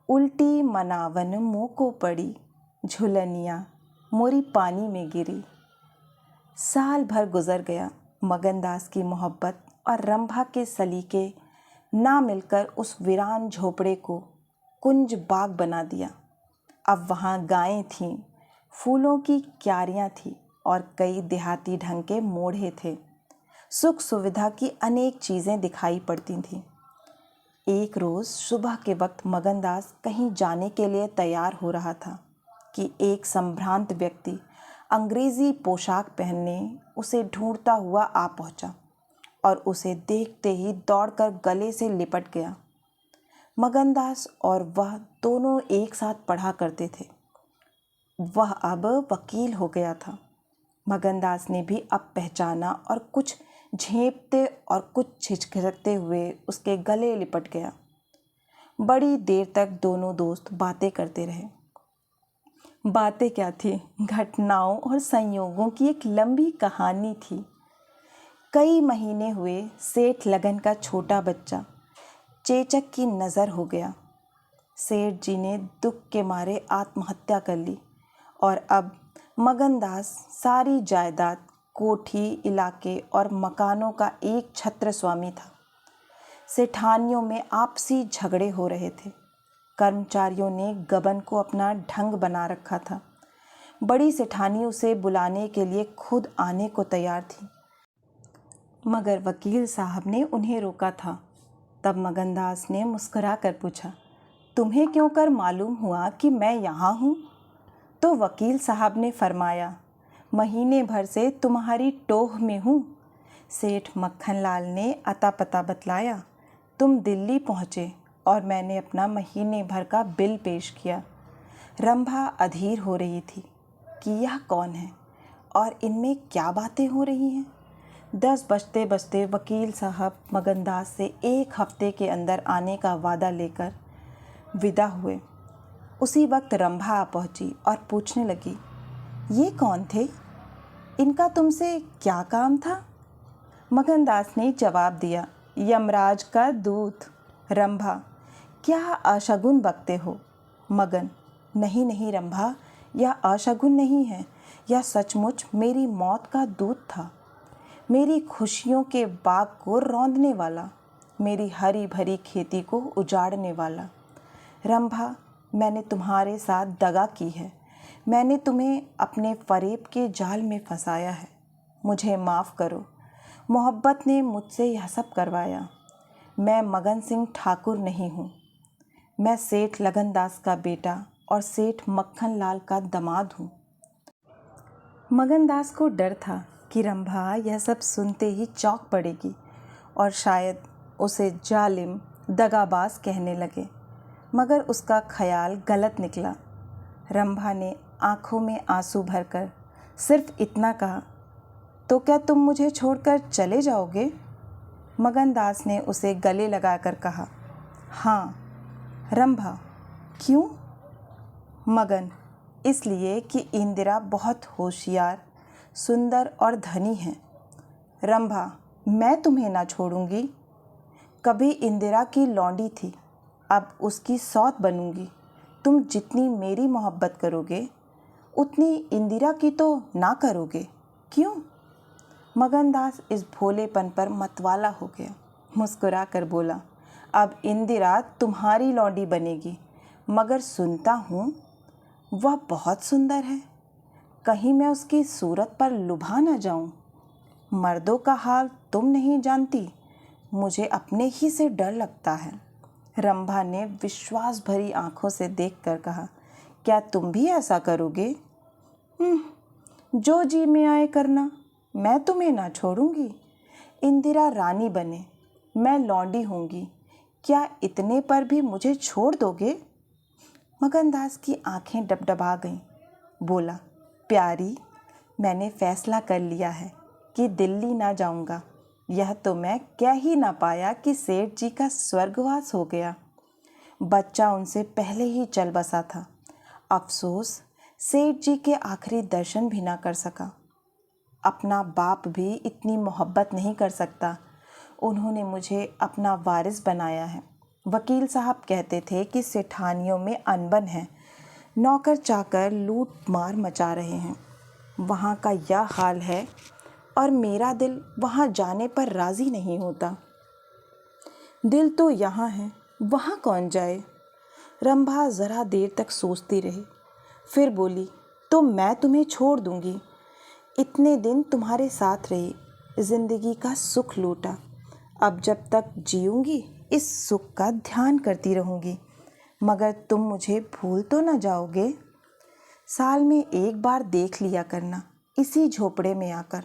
A: उल्टी मनावन मोको पड़ी, झुलनिया मोरी पानी में गिरी। साल भर गुजर गया। मगनदास की मोहब्बत और रंभा के सलीके ना मिलकर उस वीरान झोपड़े को कुंज बाग बना दिया। अब वहाँ गायें थीं, फूलों की क्यारियाँ थीं और कई देहाती ढंग के मोढ़े थे। सुख सुविधा की अनेक चीज़ें दिखाई पड़ती थीं। एक रोज़ सुबह के वक्त मगनदास कहीं जाने के लिए तैयार हो रहा था कि एक संभ्रांत व्यक्ति अंग्रेज़ी पोशाक पहनने उसे ढूंढता हुआ आ पहुंचा और उसे देखते ही दौड़कर गले से लिपट गया। मगनदास और वह दोनों एक साथ पढ़ा करते थे। वह अब वकील हो गया था। मगनदास ने भी अब पहचाना और कुछ झेंपते और कुछ झिझकते हुए उसके गले लिपट गया। बड़ी देर तक दोनों दोस्त बातें करते रहे। बातें क्या थी, घटनाओं और संयोगों की एक लंबी कहानी थी। कई महीने हुए सेठ लगन का छोटा बच्चा चेचक की नज़र हो गया। सेठ जी ने दुख के मारे आत्महत्या कर ली और अब मगनदास सारी जायदाद, कोठी, इलाके और मकानों का एक छत्र स्वामी था। सेठानियों में आपसी झगड़े हो रहे थे। कर्मचारियों ने गबन को अपना ढंग बना रखा था। बड़ी सेठानी उसे बुलाने के लिए खुद आने को तैयार थी, मगर वकील साहब ने उन्हें रोका था। तब मगनदास ने मुस्कुरा कर पूछा, तुम्हें क्यों कर मालूम हुआ कि मैं यहाँ हूँ? तो वकील साहब ने फरमाया, महीने भर से तुम्हारी टोह में हूँ। सेठ मक्खनलाल ने अता पता बतलाया। तुम दिल्ली पहुँचे और मैंने अपना महीने भर का बिल पेश किया। रंभा अधीर हो रही थी कि यह कौन है और इनमें क्या बातें हो रही हैं। 10 बजते बजते वकील साहब मगनदास से 1 हफ्ते के अंदर आने का वादा लेकर विदा हुए। उसी वक्त रंभा आ पहुंची और पूछने लगी, ये कौन थे? इनका तुमसे क्या काम था? मगनदास ने जवाब दिया, यमराज का दूत। रंभा, क्या अशगुन बकते हो? मगन, नहीं नहीं रंभा, यह अशगुन नहीं है, यह सचमुच मेरी मौत का दूत था। मेरी खुशियों के बाग को रौंदने वाला, मेरी हरी भरी खेती को उजाड़ने वाला। रंभा, मैंने तुम्हारे साथ दगा की है। मैंने तुम्हें अपने फरेब के जाल में फंसाया है। मुझे माफ़ करो। मोहब्बत ने मुझसे यह सब करवाया। मैं मगन सिंह ठाकुर नहीं हूँ। मैं सेठ लगनदास का बेटा और सेठ मक्खनलाल का दामाद हूँ। मगनदास को डर था कि रंभा यह सब सुनते ही चौंक पड़ेगी और शायद उसे जालिम, दगाबाज कहने लगे, मगर उसका ख्याल गलत निकला। रंभा ने आंखों में आंसू भरकर सिर्फ इतना कहा, तो क्या तुम मुझे छोड़कर चले जाओगे? मगनदास ने उसे गले लगाकर कहा, हाँ। रंभा, क्यों? मगन, इसलिए कि इंदिरा बहुत होशियार, सुंदर और धनी है। रंभा, मैं तुम्हें ना छोड़ूंगी। कभी इंदिरा की लौंडी थी, अब उसकी सौत बनूंगी। तुम जितनी मेरी मोहब्बत करोगे उतनी इंदिरा की तो ना करोगे, क्यों? मगनदास इस भोलेपन पर मतवाला हो गया। मुस्कुरा कर बोला, अब इंदिरा तुम्हारी लौंडी बनेगी, मगर सुनता हूँ वह बहुत सुंदर है। कहीं मैं उसकी सूरत पर लुभा ना जाऊँ। मर्दों का हाल तुम नहीं जानती, मुझे अपने ही से डर लगता है। रंभा ने विश्वास भरी आंखों से देखकर कहा, क्या तुम भी ऐसा करोगे? जो जी में आए करना, मैं तुम्हें ना छोड़ूंगी। इंदिरा रानी बने, मैं लौंडी होंगी, क्या इतने पर भी मुझे छोड़ दोगे? मगनदास की आंखें डबडबा गईं। बोला, प्यारी, मैंने फैसला कर लिया है कि दिल्ली ना जाऊंगा। यह तो मैं कह ही ना पाया कि सेठ जी का स्वर्गवास हो गया। बच्चा उनसे पहले ही चल बसा था। अफसोस सेठ जी के आखिरी दर्शन भी ना कर सका। अपना बाप भी इतनी मोहब्बत नहीं कर सकता। उन्होंने मुझे अपना वारिस बनाया है। वकील साहब कहते थे कि सेठानियों में अनबन है, नौकर चाकर लूट मार मचा रहे हैं। वहाँ का यह हाल है और मेरा दिल वहाँ जाने पर राज़ी नहीं होता। दिल तो यहाँ है, वहाँ कौन जाए? रंभा ज़रा देर तक सोचती रही, फिर बोली, तो मैं तुम्हें छोड़ दूँगी। इतने दिन तुम्हारे साथ रही, ज़िंदगी का सुख लूटा। अब जब तक जीऊँगी इस सुख का ध्यान करती रहूँगी, मगर तुम मुझे भूल तो न जाओगे? साल में एक बार देख लिया करना, इसी झोपड़े में आकर।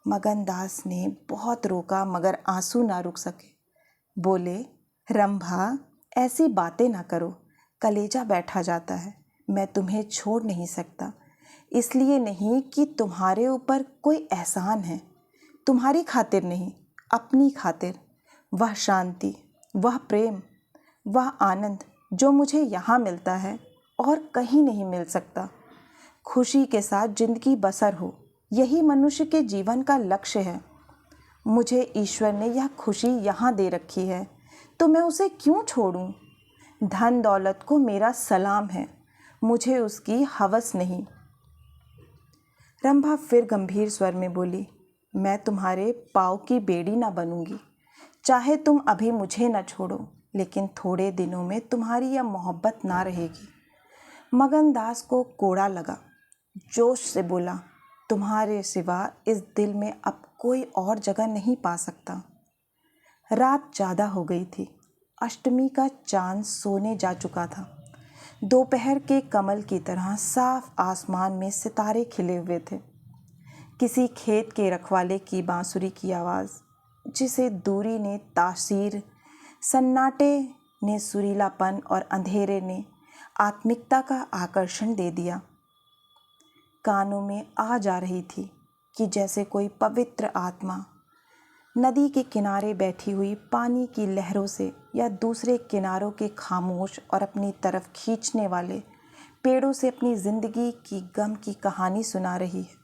A: मगनदास ने बहुत रोका मगर आंसू ना रुक सके। बोले, रंभा, ऐसी बातें ना करो, कलेजा बैठा जाता है। मैं तुम्हें छोड़ नहीं सकता, इसलिए नहीं कि तुम्हारे ऊपर कोई एहसान है, तुम्हारी खातिर नहीं, अपनी खातिर। वह शांति, वह प्रेम, वह आनंद जो मुझे यहाँ मिलता है और कहीं नहीं मिल सकता। खुशी के साथ जिंदगी बसर हो, यही मनुष्य के जीवन का लक्ष्य है। मुझे ईश्वर ने यह खुशी यहाँ दे रखी है, तो मैं उसे क्यों छोड़ूं? धन दौलत को मेरा सलाम है, मुझे उसकी हवस नहीं। रंभा फिर गंभीर स्वर में बोली, मैं तुम्हारे पाँव की बेड़ी ना बनूंगी। चाहे तुम अभी मुझे न छोड़ो, लेकिन थोड़े दिनों में तुम्हारी यह मोहब्बत ना रहेगी। मगनदास को कोड़ा लगा, जोश से बोला, तुम्हारे सिवा इस दिल में अब कोई और जगह नहीं पा सकता। रात ज़्यादा हो गई थी। अष्टमी का चांद सोने जा चुका था। दोपहर के कमल की तरह साफ आसमान में सितारे खिले हुए थे। किसी खेत के रखवाले की बांसुरी की आवाज़, जिसे दूरी ने तासीर, सन्नाटे ने सुरीलापन और अंधेरे ने आत्मिकता का आकर्षण दे दिया, कानों में आ जा रही थी कि जैसे कोई पवित्र आत्मा नदी के किनारे बैठी हुई पानी की लहरों से या दूसरे किनारों के खामोश और अपनी तरफ खींचने वाले पेड़ों से अपनी ज़िंदगी की गम की कहानी सुना रही है।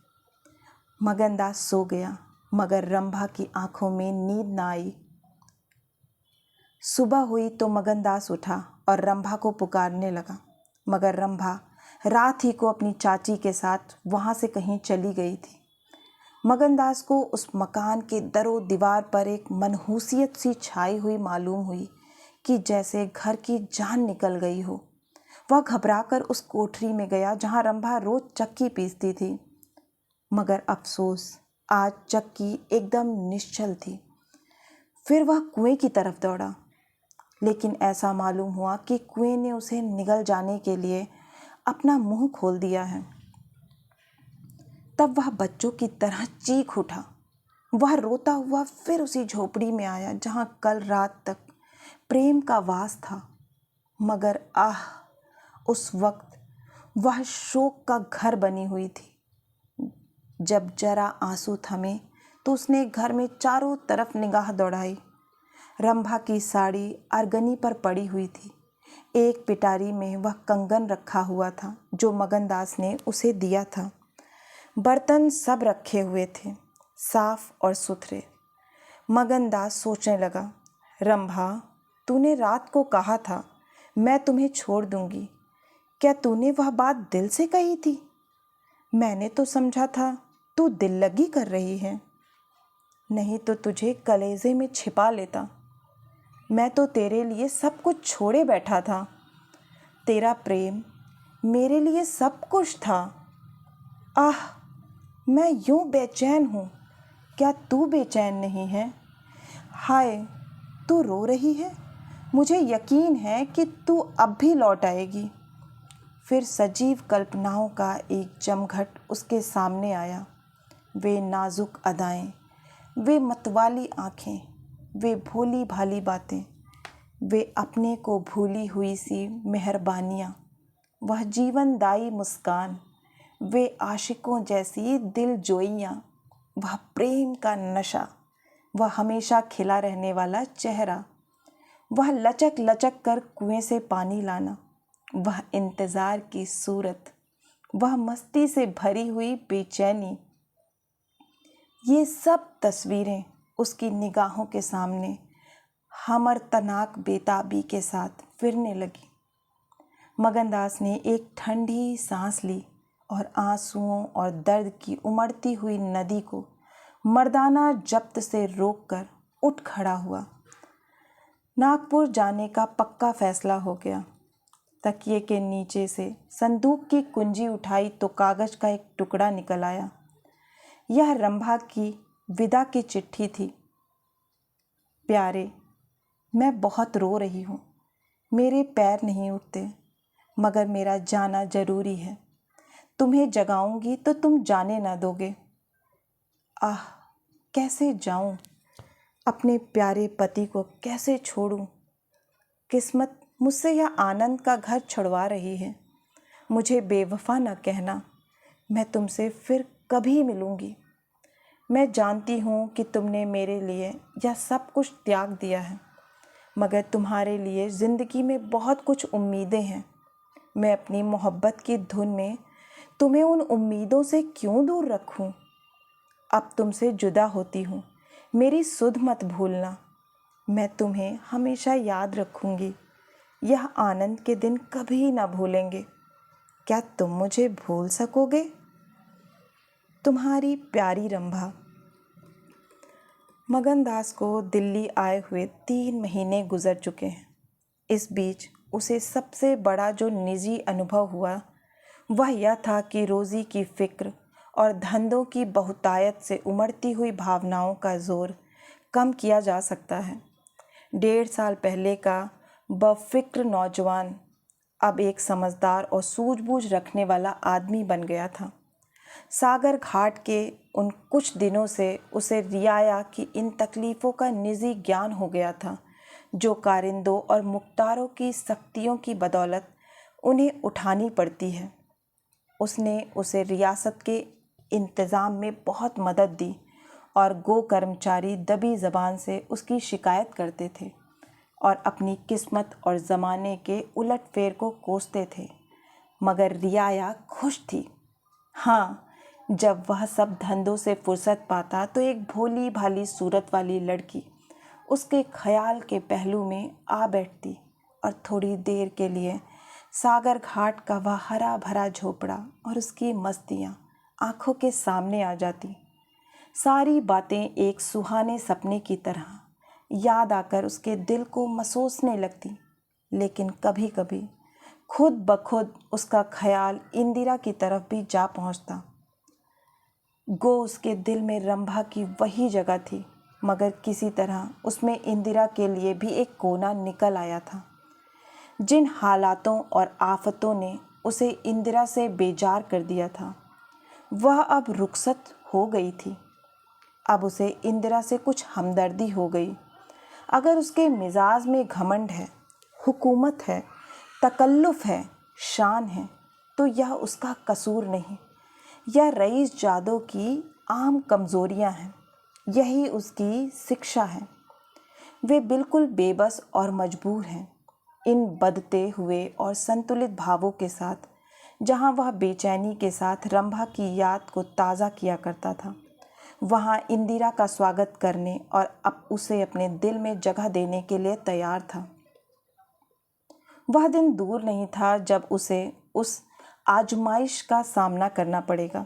A: मगनदास सो गया, मगर रंभा की आंखों में नींद न आई। सुबह हुई तो मगनदास उठा और रंभा को पुकारने लगा, मगर रंभा रात ही को अपनी चाची के साथ वहाँ से कहीं चली गई थी। मगनदास को उस मकान के दरो दीवार पर एक मनहूसियत सी छाई हुई मालूम हुई कि जैसे घर की जान निकल गई हो। वह घबराकर उस कोठरी में गया जहाँ रंभा रोज चक्की पीसती थी, मगर अफसोस आज चक्की एकदम निश्चल थी। फिर वह कुएं की तरफ दौड़ा, लेकिन ऐसा मालूम हुआ कि कुएं ने उसे निगल जाने के लिए अपना मुंह खोल दिया है। तब वह बच्चों की तरह चीख उठा। वह रोता हुआ फिर उसी झोपड़ी में आया जहाँ कल रात तक प्रेम का वास था, मगर आह, उस वक्त वह शोक का घर बनी हुई थी। जब जरा आंसू थमे तो उसने घर में चारों तरफ निगाह दौड़ाई। रंभा की साड़ी अरगनी पर पड़ी हुई थी। एक पिटारी में वह कंगन रखा हुआ था जो मगनदास ने उसे दिया था। बर्तन सब रखे हुए थे, साफ और सुथरे। मगनदास सोचने लगा, रंभा, तूने रात को कहा था मैं तुम्हें छोड़ दूंगी। क्या तूने वह बात दिल से कही थी? मैंने तो समझा था तू दिल लगी कर रही है, नहीं तो तुझे कलेजे में छिपा लेता। मैं तो तेरे लिए सब कुछ छोड़े बैठा था। तेरा प्रेम मेरे लिए सब कुछ था। आह, मैं यूं बेचैन हूँ, क्या तू बेचैन नहीं है? हाय, तू रो रही है? मुझे यकीन है कि तू अब भी लौट आएगी। फिर सजीव कल्पनाओं का एक जमघट उसके सामने आया। वे नाजुक अदाएं, वे मतवाली आँखें, वे भोली भाली बातें, वे अपने को भूली हुई सी मेहरबानियाँ, वह जीवनदायी मुस्कान, वे आशिकों जैसी दिलजोइयाँ, वह प्रेम का नशा, वह हमेशा खिला रहने वाला चेहरा, वह लचक लचक कर कुएं से पानी लाना, वह इंतज़ार की सूरत, वह मस्ती से भरी हुई बेचैनी, ये सब तस्वीरें उसकी निगाहों के सामने हमरतनाक बेताबी के साथ फिरने लगी। मगनदास ने एक ठंडी सांस ली और आंसुओं और दर्द की उमड़ती हुई नदी को मर्दाना जब्त से रोककर उठ खड़ा हुआ। नागपुर जाने का पक्का फैसला हो गया। तकिए के नीचे से संदूक की कुंजी उठाई तो कागज का एक टुकड़ा निकल आया। यह रंभा की विदा की चिट्ठी थी। प्यारे, मैं बहुत रो रही हूँ, मेरे पैर नहीं उठते, मगर मेरा जाना जरूरी है। तुम्हें जगाऊंगी तो तुम जाने ना दोगे। आह, कैसे जाऊं, अपने प्यारे पति को कैसे छोड़ूं? किस्मत मुझसे यह आनंद का घर छुड़वा रही है। मुझे बेवफा न कहना, मैं तुमसे फिर कभी मिलूंगी। मैं जानती हूँ कि तुमने मेरे लिए यह सब कुछ त्याग दिया है, मगर तुम्हारे लिए ज़िंदगी में बहुत कुछ उम्मीदें हैं। मैं अपनी मोहब्बत की धुन में तुम्हें उन उम्मीदों से क्यों दूर रखूं? अब तुमसे जुदा होती हूँ, मेरी सुध मत भूलना। मैं तुम्हें हमेशा याद रखूँगी। यह आनंद के दिन कभी ना भूलेंगे। क्या तुम मुझे भूल सकोगे? तुम्हारी प्यारी रंभा। मगनदास को दिल्ली आए हुए 3 महीने गुजर चुके हैं। इस बीच उसे सबसे बड़ा जो निजी अनुभव हुआ वह यह था कि रोज़ी की फ़िक्र और धंधों की बहुतायत से उमड़ती हुई भावनाओं का जोर कम किया जा सकता है। 1.5 साल पहले का बफ़िक्र नौजवान अब एक समझदार और सूझबूझ रखने वाला आदमी बन गया था। सागर घाट के उन कुछ दिनों से उसे रियाया की इन तकलीफ़ों का निजी ज्ञान हो गया था, जो कारिंदों और मुख्तारों की सख्तियों की बदौलत उन्हें उठानी पड़ती है। उसने उसे रियासत के इंतज़ाम में बहुत मदद दी और गो कर्मचारी दबी ज़बान से उसकी शिकायत करते थे और अपनी किस्मत और ज़माने के उलटफेर को कोसते थे, मगर रियाया खुश थी। हाँ, जब वह सब धंधों से फुर्सत पाता तो एक भोली भाली सूरत वाली लड़की उसके ख्याल के पहलू में आ बैठती और थोड़ी देर के लिए सागर घाट का वह हरा भरा झोपड़ा और उसकी मस्तियाँ आँखों के सामने आ जाती। सारी बातें एक सुहाने सपने की तरह याद आकर उसके दिल को मसोसने लगती, लेकिन कभी कभी खुद ब खुद उसका ख्याल इंदिरा की तरफ भी जा पहुंचता। गो उसके दिल में रंभा की वही जगह थी, मगर किसी तरह उसमें इंदिरा के लिए भी एक कोना निकल आया था। जिन हालातों और आफतों ने उसे इंदिरा से बेजार कर दिया था वह अब रुखसत हो गई थी। अब उसे इंदिरा से कुछ हमदर्दी हो गई। अगर उसके मिजाज में घमंड है, हुकूमत है, तकल्लुफ़ है, शान है, तो यह उसका कसूर नहीं, यह रईस जादो की आम कमज़ोरियाँ हैं। यही उसकी शिक्षा है। वे बिल्कुल बेबस और मजबूर हैं इन बदते हुए और संतुलित भावों के साथ। जहाँ वह बेचैनी के साथ रंभा की याद को ताज़ा किया करता था, वहाँ इंदिरा का स्वागत करने और अब उसे अपने दिल में जगह देने के लिए तैयार था। वह दिन दूर नहीं था जब उसे उस आजमाइश का सामना करना पड़ेगा।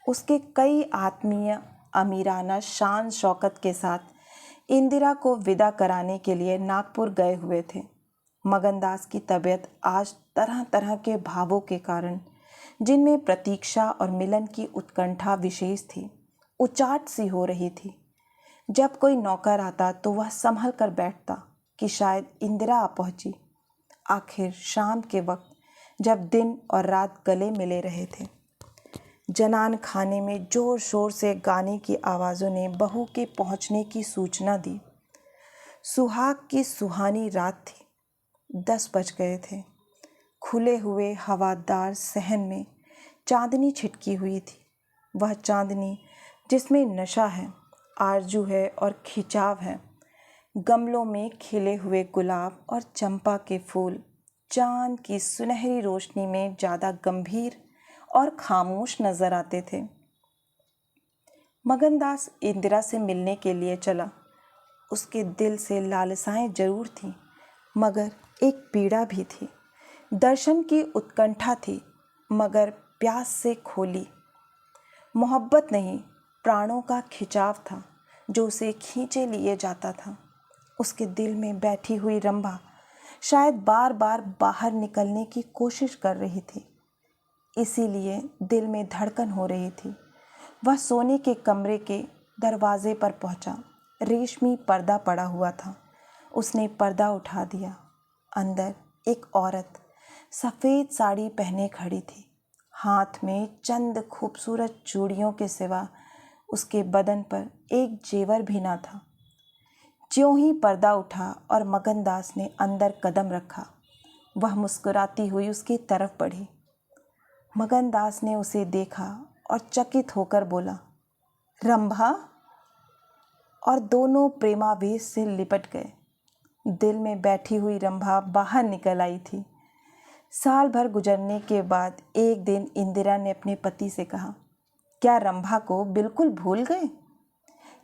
A: उसके कई आत्मीय अमीराना शान शौकत के साथ इंदिरा को विदा कराने के लिए नागपुर गए हुए थे। मगनदास की तबीयत आज तरह तरह के भावों के कारण, जिनमें प्रतीक्षा और मिलन की उत्कंठा विशेष थी, उचाट सी हो रही थी। जब कोई नौकर आता तो वह संभल कर बैठता कि शायद इंदिरा आ पहुंची। आखिर शाम के वक्त जब दिन और रात गले मिले रहे थे, जनान खाने में जोर शोर से गाने की आवाज़ों ने बहू के पहुंचने की सूचना दी। सुहाग की सुहानी रात थी। 10 बज गए थे। खुले हुए हवादार सहन में चांदनी छिटकी हुई थी। वह चांदनी जिसमें नशा है, आरजू है और खिंचाव है। गमलों में खिले हुए गुलाब और चंपा के फूल चांद की सुनहरी रोशनी में ज़्यादा गंभीर और खामोश नजर आते थे। मगनदास इंदिरा से मिलने के लिए चला। उसके दिल से लालसाएं जरूर थीं, मगर एक पीड़ा भी थी। दर्शन की उत्कंठा थी, मगर प्यास से खोली। मोहब्बत नहीं, प्राणों का खिंचाव था जो उसे खींचे लिए जाता था। उसके दिल में बैठी हुई रंभा शायद बार बार बाहर निकलने की कोशिश कर रही थी, इसीलिए दिल में धड़कन हो रही थी। वह सोने के कमरे के दरवाजे पर पहुंचा। रेशमी पर्दा पड़ा हुआ था। उसने पर्दा उठा दिया। अंदर एक औरत सफ़ेद साड़ी पहने खड़ी थी। हाथ में चंद खूबसूरत चूड़ियों के सिवा उसके बदन पर एक जेवर भी ना था। ज्यों ही पर्दा उठा और मगनदास ने अंदर कदम रखा, वह मुस्कुराती हुई उसकी तरफ बढ़ी। मगनदास ने उसे देखा और चकित होकर बोला, रंभा, और दोनों प्रेमावेश से लिपट गए। दिल में बैठी हुई रंभा बाहर निकल आई थी। साल भर गुजरने के बाद एक दिन इंदिरा ने अपने पति से कहा, क्या रंभा को बिल्कुल भूल गए?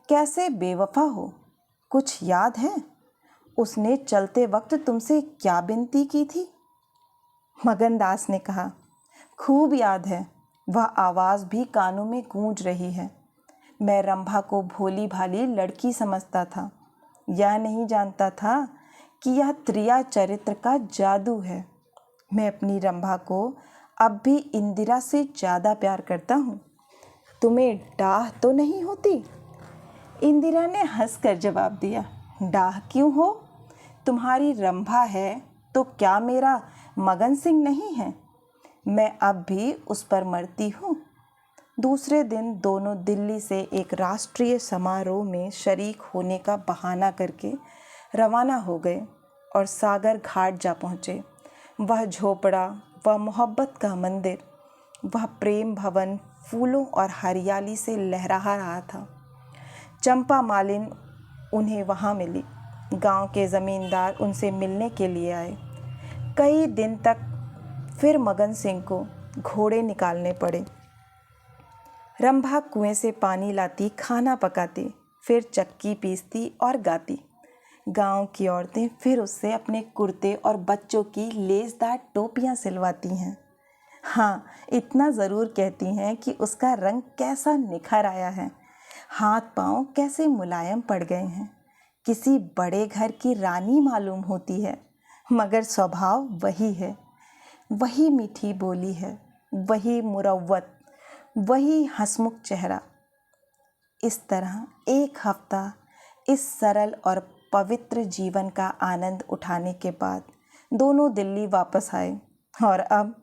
A: कैसे बेवफा हो, कुछ याद है? उसने चलते वक्त तुमसे क्या विनती की थी? मगनदास ने कहा, खूब याद है। वह आवाज़ भी कानों में गूंज रही है। मैं रंभा को भोली भाली लड़की समझता था। यह नहीं जानता था कि यह त्रिया चरित्र का जादू है। मैं अपनी रंभा को अब भी इंदिरा से ज़्यादा प्यार करता हूँ। तुम्हें डाह तो नहीं होती? इंदिरा ने हंसकर जवाब दिया, डाह क्यों हो? तुम्हारी रंभा है तो क्या मेरा मगन सिंह नहीं है? मैं अब भी उस पर मरती हूँ। दूसरे दिन दोनों दिल्ली से एक राष्ट्रीय समारोह में शरीक होने का बहाना करके रवाना हो गए और सागर घाट जा पहुँचे। वह झोपड़ा, वह मोहब्बत का मंदिर, वह प्रेम भवन फूलों और हरियाली से लहरा रहा था। चंपा मालिन उन्हें वहाँ मिली। गांव के ज़मींदार उनसे मिलने के लिए आए। कई दिन तक फिर मगन सिंह को घोड़े निकालने पड़े। रंभा कुएं से पानी लाती, खाना पकाती, फिर चक्की पीसती और गाती। गांव की औरतें फिर उससे अपने कुर्ते और बच्चों की लेसदार टोपियां सिलवाती हैं। हाँ, इतना ज़रूर कहती हैं कि उसका रंग कैसा निखर आया है, हाथ पांव कैसे मुलायम पड़ गए हैं। किसी बड़े घर की रानी मालूम होती है, मगर स्वभाव वही है। वही मीठी बोली है, वही मुरव्वत, वही हंसमुख चेहरा। इस तरह एक हफ्ता इस सरल और पवित्र जीवन का आनंद उठाने के बाद दोनों दिल्ली वापस आए। और अब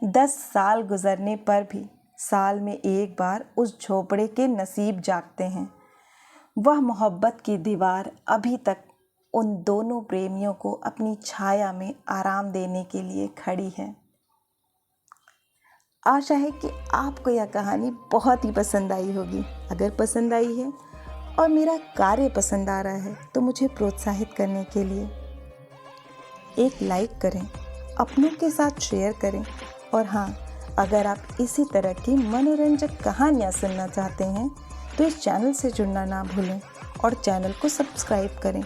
A: 10 साल गुजरने पर भी साल में एक बार उस झोपड़े के नसीब जागते हैं। वह मोहब्बत की दीवार अभी तक उन दोनों प्रेमियों को अपनी छाया में आराम देने के लिए खड़ी है। आशा है कि आपको यह कहानी बहुत ही पसंद आई होगी। अगर पसंद आई है और मेरा कार्य पसंद आ रहा है तो मुझे प्रोत्साहित करने के लिए एक लाइक करें, अपनों के साथ शेयर करें। और हाँ, अगर आप इसी तरह की मनोरंजक कहानियाँ सुनना चाहते हैं तो इस चैनल से जुड़ना ना भूलें और चैनल को सब्सक्राइब करें।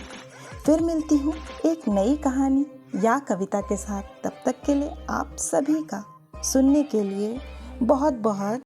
A: फिर मिलती हूँ एक नई कहानी या कविता के साथ। तब तक के लिए आप सभी का सुनने के लिए बहुत बहुत